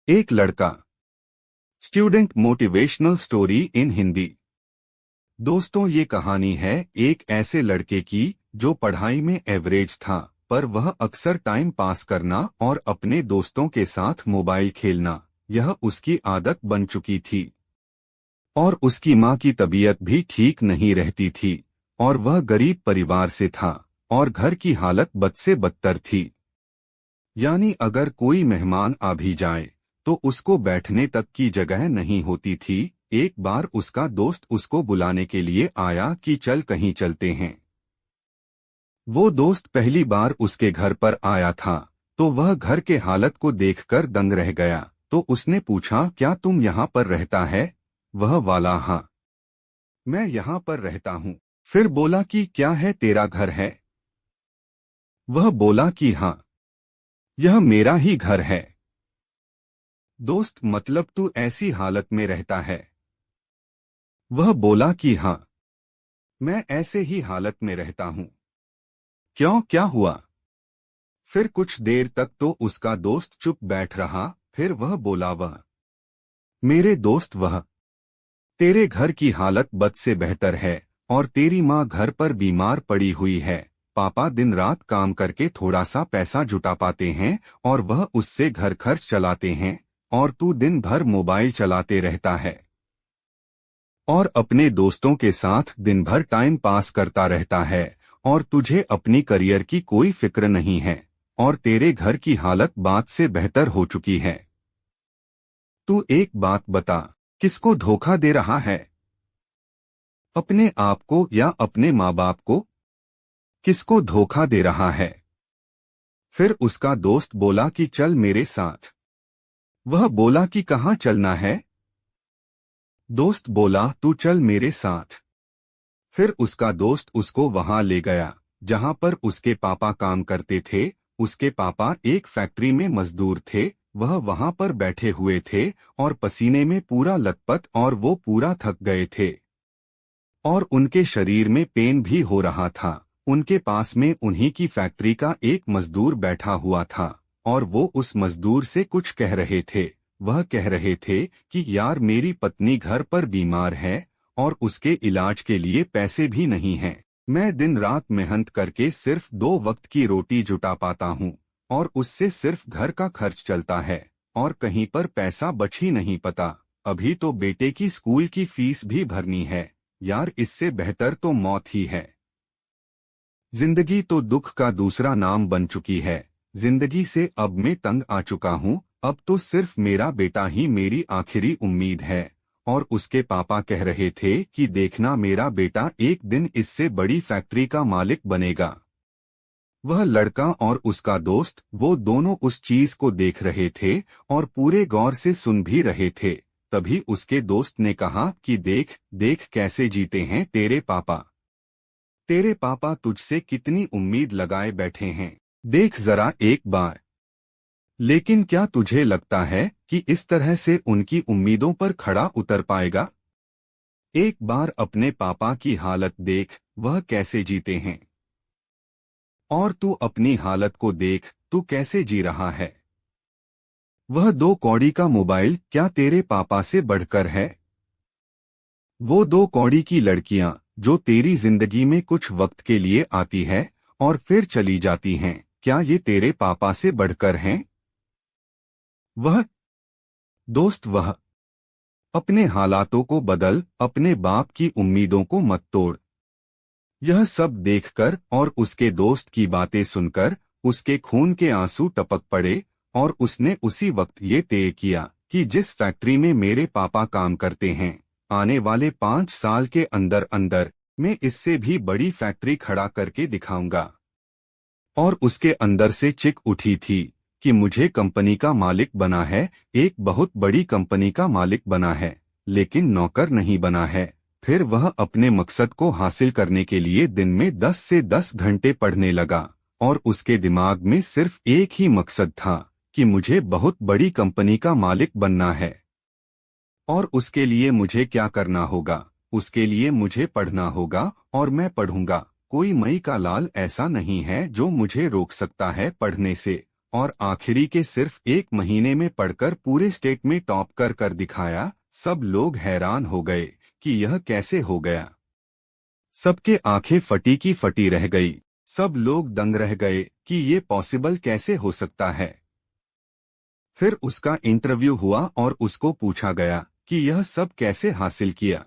एक लड़का। Student motivational story in Hindi. दोस्तों, ये कहानी है एक ऐसे लड़के की जो पढ़ाई में एवरेज था, पर वह अक्सर टाइम पास करना और अपने दोस्तों के साथ मोबाइल खेलना, यह उसकी आदत बन चुकी थी। और उसकी माँ की तबीयत भी ठीक नहीं रहती थी, और वह गरीब परिवार से था, और घर की हालत बद से बदतर थी। यानी अगर कोई मेहमान आ भी जाए तो उसको बैठने तक की जगह नहीं होती थी। एक बार उसका दोस्त उसको बुलाने के लिए आया कि चल कहीं चलते हैं। वो दोस्त पहली बार उसके घर पर आया था, तो वह घर के हालत को देखकर दंग रह गया। तो उसने पूछा, क्या तुम यहाँ पर रहता है? वह वाला, हाँ, मैं यहाँ पर रहता हूँ। फिर बोला कि क्या है, तेरा घर है? वह बोला कि हाँ, यह मेरा ही घर है। दोस्त, मतलब तू ऐसी हालत में रहता है? वह बोला कि हाँ, मैं ऐसे ही हालत में रहता हूँ। क्यों, क्या हुआ? फिर कुछ देर तक तो उसका दोस्त चुप बैठ रहा, फिर वह बोला, वह मेरे दोस्त, वह तेरे घर की हालत बद से बेहतर है, और तेरी माँ घर पर बीमार पड़ी हुई है। पापा दिन रात काम करके थोड़ा सा पैसा जुटा पाते हैं, और वह उससे घर खर्च चलाते हैं, और तू दिन भर मोबाइल चलाते रहता है और अपने दोस्तों के साथ दिन भर टाइम पास करता रहता है, और तुझे अपनी करियर की कोई फिक्र नहीं है, और तेरे घर की हालत बात से बेहतर हो चुकी है। तू एक बात बता, किसको धोखा दे रहा है? अपने आप को या अपने माँ बाप को? किसको धोखा दे रहा है? फिर उसका दोस्त बोला कि चल मेरे साथ। वह बोला कि कहाँ चलना है? दोस्त बोला, तू चल मेरे साथ। फिर उसका दोस्त उसको वहां ले गया जहां पर उसके पापा काम करते थे। उसके पापा एक फैक्ट्री में मजदूर थे। वह वहां पर बैठे हुए थे और पसीने में पूरा लथपथ, और वो पूरा थक गए थे और उनके शरीर में पेन भी हो रहा था। उनके पास में उन्हीं की फैक्ट्री का एक मजदूर बैठा हुआ था, और वो उस मजदूर से कुछ कह रहे थे। वह कह रहे थे कि यार, मेरी पत्नी घर पर बीमार है और उसके इलाज के लिए पैसे भी नहीं हैं। मैं दिन रात मेहनत करके सिर्फ 2 वक्त की रोटी जुटा पाता हूँ, और उससे सिर्फ घर का खर्च चलता है, और कहीं पर पैसा बच ही नहीं पता। अभी तो बेटे की स्कूल की फीस भी भरनी है। यार, इससे बेहतर तो मौत ही है। जिंदगी तो दुख का दूसरा नाम बन चुकी है। जिंदगी से अब मैं तंग आ चुका हूँ। अब तो सिर्फ मेरा बेटा ही मेरी आखिरी उम्मीद है। और उसके पापा कह रहे थे कि देखना, मेरा बेटा एक दिन इससे बड़ी फैक्ट्री का मालिक बनेगा। वह लड़का और उसका दोस्त, वो दोनों उस चीज को देख रहे थे और पूरे गौर से सुन भी रहे थे। तभी उसके दोस्त ने कहा कि देख देख, कैसे जीते हैं तेरे पापा। तेरे पापा तुझसे कितनी उम्मीद लगाए बैठे हैं, देख जरा एक बार। लेकिन क्या तुझे लगता है कि इस तरह से उनकी उम्मीदों पर खड़ा उतर पाएगा? एक बार अपने पापा की हालत देख, वह कैसे जीते हैं। और तू अपनी हालत को देख, तू कैसे जी रहा है। वह 2 कौड़ी का मोबाइल क्या तेरे पापा से बढ़कर है? वो 2 कौड़ी की लड़कियां जो तेरी जिंदगी में कुछ वक्त के लिए आती है और फिर चली जाती हैं, क्या ये तेरे पापा से बढ़कर हैं? वह दोस्त, वह अपने हालातों को बदल, अपने बाप की उम्मीदों को मत तोड़। यह सब देखकर और उसके दोस्त की बातें सुनकर उसके खून के आंसू टपक पड़े, और उसने उसी वक्त ये तय किया कि जिस फैक्ट्री में मेरे पापा काम करते हैं, आने वाले 5 साल के अंदर अंदर मैं इससे भी बड़ी फैक्ट्री खड़ा करके दिखाऊंगा। और उसके अंदर से चिक उठी थी कि मुझे कंपनी का मालिक बना है, एक बहुत बड़ी कंपनी का मालिक बना है, लेकिन नौकर नहीं बना है। फिर वह अपने मकसद को हासिल करने के लिए दिन में 10 से 10 घंटे पढ़ने लगा, और उसके दिमाग में सिर्फ एक ही मकसद था कि मुझे बहुत बड़ी कंपनी का मालिक बनना है। और उसके लिए मुझे क्या करना होगा? उसके लिए मुझे पढ़ना होगा, और मैं पढ़ूंगा। कोई मई का लाल ऐसा नहीं है जो मुझे रोक सकता है पढ़ने से। और आखिरी के सिर्फ 1 महीने में पढ़कर पूरे स्टेट में टॉप कर दिखाया। सब लोग हैरान हो गए कि यह कैसे हो गया। सबके आंखें फटी की फटी रह गई। सब लोग दंग रह गए कि ये पॉसिबल कैसे हो सकता है। फिर उसका इंटरव्यू हुआ और उसको पूछा गया कि यह सब कैसे हासिल किया।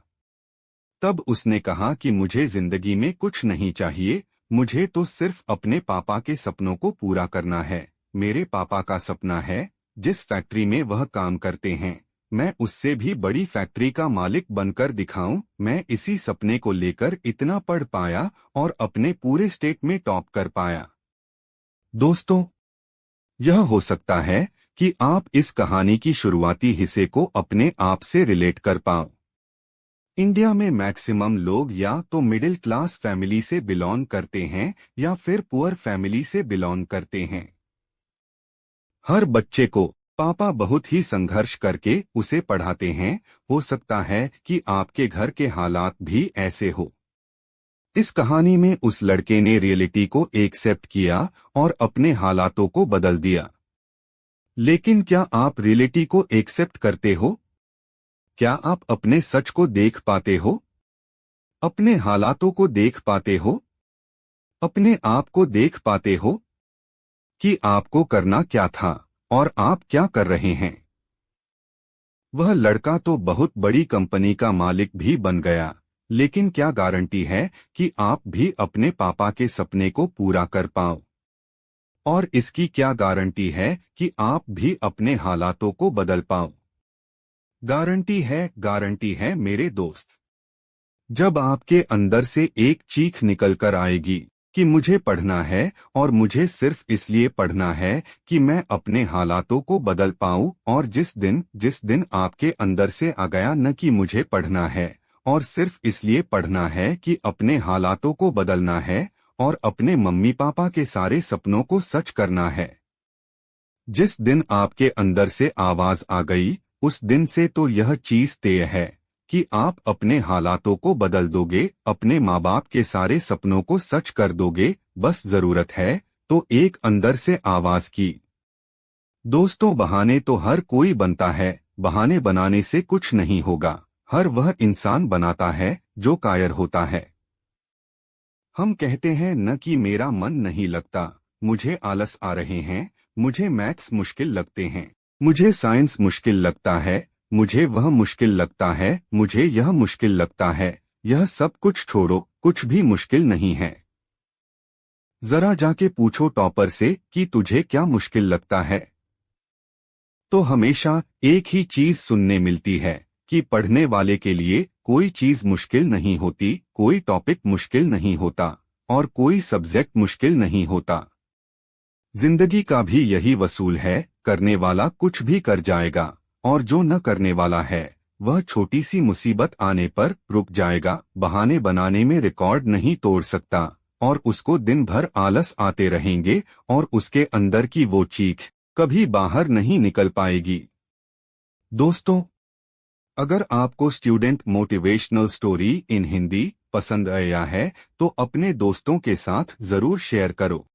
तब उसने कहा कि मुझे जिंदगी में कुछ नहीं चाहिए, मुझे तो सिर्फ अपने पापा के सपनों को पूरा करना है। मेरे पापा का सपना है जिस फैक्ट्री में वह काम करते हैं, मैं उससे भी बड़ी फैक्ट्री का मालिक बनकर दिखाऊं। मैं इसी सपने को लेकर इतना पढ़ पाया और अपने पूरे स्टेट में टॉप कर पाया। दोस्तों, यह हो सकता है कि आप इस कहानी की शुरुआती हिस्से को अपने आप से रिलेट कर पाओ। इंडिया में मैक्सिमम लोग या तो मिडिल क्लास फैमिली से बिलोंग करते हैं या फिर पुअर फैमिली से बिलोंग करते हैं। हर बच्चे को पापा बहुत ही संघर्ष करके उसे पढ़ाते हैं। हो सकता है कि आपके घर के हालात भी ऐसे हो। इस कहानी में उस लड़के ने रियलिटी को एक्सेप्ट किया और अपने हालातों को बदल दिया। लेकिन क्या आप रियलिटी को एक्सेप्ट करते हो? क्या आप अपने सच को देख पाते हो? अपने हालातों को देख पाते हो? अपने आप को देख पाते हो कि आपको करना क्या था और आप क्या कर रहे हैं? वह लड़का तो बहुत बड़ी कंपनी का मालिक भी बन गया, लेकिन क्या गारंटी है कि आप भी अपने पापा के सपने को पूरा कर पाओ? और इसकी क्या गारंटी है कि आप भी अपने हालातों को बदल पाओ? गारंटी है मेरे दोस्त। जब आपके अंदर से एक चीख निकल कर आएगी कि मुझे पढ़ना है और मुझे सिर्फ इसलिए पढ़ना है कि मैं अपने हालातों को बदल पाऊं, और जिस दिन आपके अंदर से आ गया न कि मुझे पढ़ना है और सिर्फ इसलिए पढ़ना है कि अपने हालातों को बदलना है और अपने मम्मी पापा के सारे सपनों को सच करना है, जिस दिन आपके अंदर से आवाज आ गई, उस दिन से तो यह चीज तय है कि आप अपने हालातों को बदल दोगे, अपने माँ बाप के सारे सपनों को सच कर दोगे। बस जरूरत है तो एक अंदर से आवाज की। दोस्तों, बहाने तो हर कोई बनता है, बहाने बनाने से कुछ नहीं होगा। हर वह इंसान बनाता है जो कायर होता है। हम कहते हैं न कि मेरा मन नहीं लगता, मुझे आलस आ रहे हैं, मुझे मैथ्स मुश्किल लगते हैं, मुझे साइंस मुश्किल लगता है, मुझे वह मुश्किल लगता है, मुझे यह मुश्किल लगता है। यह सब कुछ छोड़ो, कुछ भी मुश्किल नहीं है। जरा जाके पूछो टॉपर से कि तुझे क्या मुश्किल लगता है। तो हमेशा एक ही चीज सुनने मिलती है कि पढ़ने वाले के लिए कोई चीज मुश्किल नहीं होती, कोई टॉपिक मुश्किल नहीं होता और कोई सब्जेक्ट मुश्किल नहीं होता। जिंदगी का भी यही वसूल है, करने वाला कुछ भी कर जाएगा और जो न करने वाला है वह छोटी सी मुसीबत आने पर रुक जाएगा। बहाने बनाने में रिकॉर्ड नहीं तोड़ सकता और उसको दिन भर आलस आते रहेंगे और उसके अंदर की वो चीख कभी बाहर नहीं निकल पाएगी। दोस्तों, अगर आपको student motivational story in Hindi पसंद आया है तो अपने दोस्तों के साथ जरूर शेयर करो।